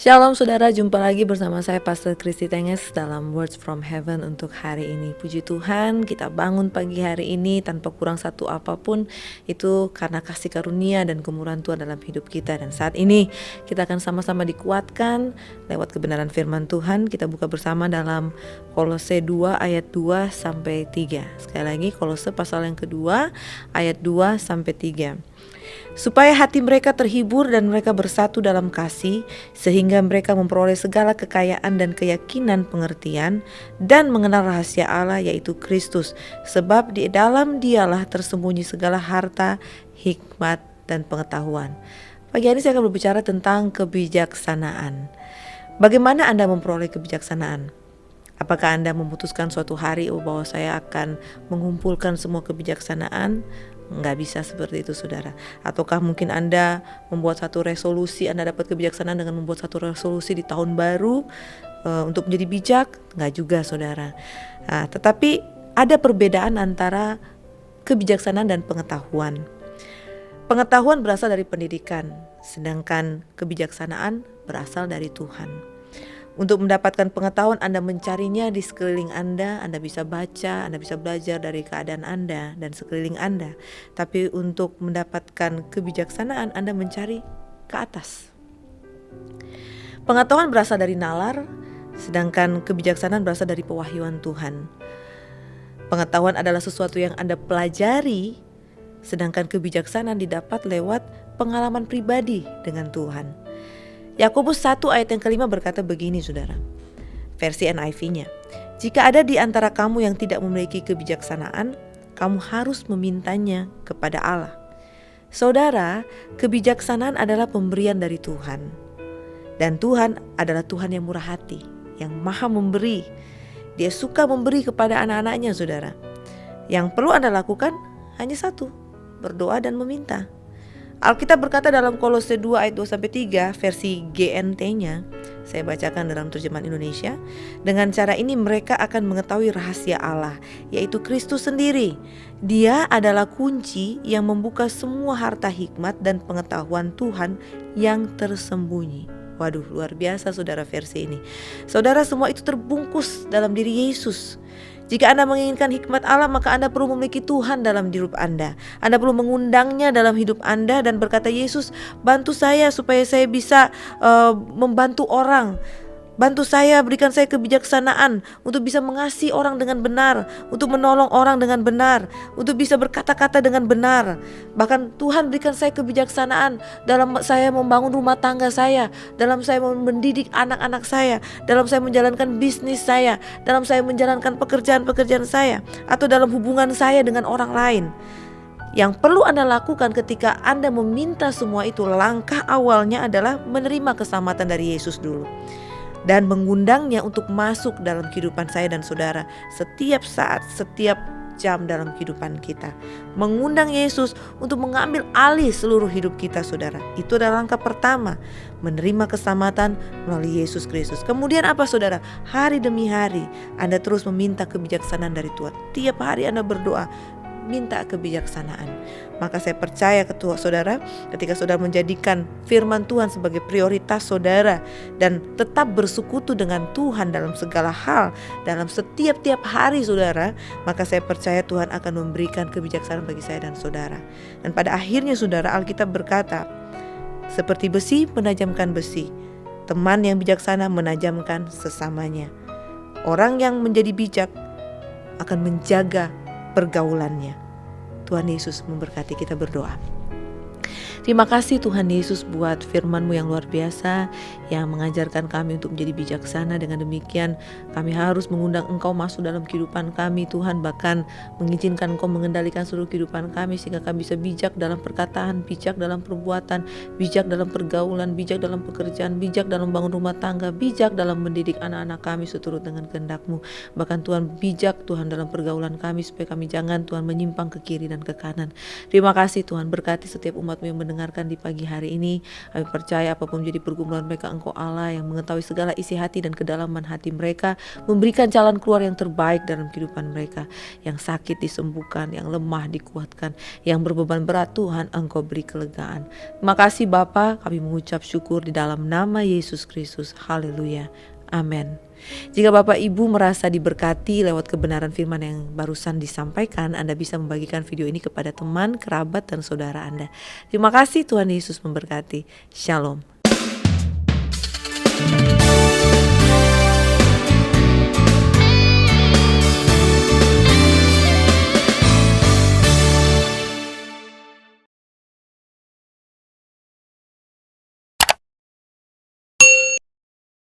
Shalom saudara, jumpa lagi bersama saya Pastor Kristi Tenges dalam Words from Heaven untuk hari ini. Puji Tuhan, kita bangun pagi hari ini tanpa kurang satu apapun. Itu karena kasih karunia dan kemurahan Tuhan dalam hidup kita. Dan saat ini kita akan sama-sama dikuatkan lewat kebenaran firman Tuhan. Kita buka bersama dalam Kolose 2 ayat 2 sampai 3. Sekali lagi Kolose pasal yang kedua ayat 2 sampai 3. Supaya hati mereka terhibur dan mereka bersatu dalam kasih, sehingga mereka memperoleh segala kekayaan dan keyakinan pengertian dan mengenal rahasia Allah, yaitu Kristus, sebab di dalam Dialah tersembunyi segala harta, hikmat dan pengetahuan. Pagi hari saya akan berbicara tentang kebijaksanaan. Bagaimana Anda memperoleh kebijaksanaan? Apakah Anda memutuskan suatu hari bahwa saya akan mengumpulkan semua kebijaksanaan? Nggak bisa seperti itu saudara. Ataukah mungkin Anda membuat satu resolusi, Anda dapat kebijaksanaan dengan membuat satu resolusi di tahun baru untuk menjadi bijak? Nggak juga saudara. Tetapi ada perbedaan antara kebijaksanaan dan pengetahuan. Pengetahuan berasal dari pendidikan, sedangkan kebijaksanaan berasal dari Tuhan. Untuk mendapatkan pengetahuan, Anda mencarinya di sekeliling Anda bisa baca, Anda bisa belajar dari keadaan Anda dan sekeliling Anda. Tapi untuk mendapatkan kebijaksanaan, Anda mencari ke atas. Pengetahuan berasal dari nalar, sedangkan kebijaksanaan berasal dari pewahyuan Tuhan. Pengetahuan adalah sesuatu yang Anda pelajari, sedangkan kebijaksanaan didapat lewat pengalaman pribadi dengan Tuhan. Yakobus 1 ayat yang kelima berkata begini saudara, versi NIV-nya. Jika ada di antara kamu yang tidak memiliki kebijaksanaan, kamu harus memintanya kepada Allah. Saudara, kebijaksanaan adalah pemberian dari Tuhan. Dan Tuhan adalah Tuhan yang murah hati, yang maha memberi. Dia suka memberi kepada anak-anaknya saudara. Yang perlu Anda lakukan hanya satu, berdoa dan meminta. Alkitab berkata dalam Kolose 2 ayat 2-3 versi GNT-nya, saya bacakan dalam terjemahan Indonesia. Dengan cara ini mereka akan mengetahui rahasia Allah, yaitu Kristus sendiri. Dia adalah kunci yang membuka semua harta hikmat dan pengetahuan Tuhan yang tersembunyi. Waduh, luar biasa saudara versi ini. Saudara, semua itu terbungkus dalam diri Yesus. Jika Anda menginginkan hikmat Allah, maka Anda perlu memiliki Tuhan dalam hidup Anda. Anda perlu mengundangnya dalam hidup Anda dan berkata, Yesus, bantu saya supaya saya bisa membantu orang. Bantu saya, berikan saya kebijaksanaan untuk bisa mengasihi orang dengan benar, untuk menolong orang dengan benar, untuk bisa berkata-kata dengan benar. Bahkan Tuhan berikan saya kebijaksanaan dalam saya membangun rumah tangga saya, dalam saya mendidik anak-anak saya, dalam saya menjalankan bisnis saya, dalam saya menjalankan pekerjaan-pekerjaan saya, atau dalam hubungan saya dengan orang lain. Yang perlu Anda lakukan ketika Anda meminta semua itu, langkah awalnya adalah menerima keselamatan dari Yesus dulu. Dan mengundangnya untuk masuk dalam kehidupan saya dan saudara setiap saat, setiap jam dalam kehidupan kita. Mengundang Yesus untuk mengambil alih seluruh hidup kita saudara. Itu adalah langkah pertama, menerima keselamatan melalui Yesus Kristus. Kemudian apa saudara? Hari demi hari Anda terus meminta kebijaksanaan dari Tuhan. Tiap hari Anda berdoa, minta kebijaksanaan. Maka saya percaya saudara, ketika saudara menjadikan firman Tuhan sebagai prioritas saudara dan tetap bersekutu dengan Tuhan dalam segala hal, dalam setiap hari saudara, maka saya percaya Tuhan akan memberikan kebijaksanaan bagi saya dan saudara. Dan pada akhirnya saudara, Alkitab berkata, seperti besi menajamkan besi, teman yang bijaksana menajamkan sesamanya. Orang yang menjadi bijak akan menjaga pergaulannya. Tuhan Yesus memberkati, kita berdoa. Terima kasih Tuhan Yesus buat firman-Mu yang luar biasa yang mengajarkan kami untuk menjadi bijaksana. Dengan demikian kami harus mengundang Engkau masuk dalam kehidupan kami Tuhan, bahkan mengizinkan Engkau mengendalikan seluruh kehidupan kami sehingga kami bisa bijak dalam perkataan, bijak dalam perbuatan, bijak dalam pergaulan, bijak dalam pekerjaan, bijak dalam bangun rumah tangga, bijak dalam mendidik anak-anak kami seturut dengan kehendak-Mu. Bahkan Tuhan, bijak Tuhan dalam pergaulan kami supaya kami jangan Tuhan menyimpang ke kiri dan ke kanan. Terima kasih Tuhan, berkati setiap umat-Mu yang mendengar mendengarkan di pagi hari ini. Kami percaya apapun menjadi pergumulan mereka, Engkau Allah yang mengetahui segala isi hati dan kedalaman hati mereka, memberikan jalan keluar yang terbaik dalam kehidupan mereka. Yang sakit disembuhkan, yang lemah dikuatkan, yang berbeban berat Tuhan Engkau beri kelegaan. Terima kasih Bapa, kami mengucap syukur di dalam nama Yesus Kristus. Haleluya. Amin. Jika Bapak Ibu merasa diberkati lewat kebenaran firman yang barusan disampaikan, Anda bisa membagikan video ini kepada teman, kerabat, dan saudara Anda. Terima kasih, Tuhan Yesus memberkati. Shalom.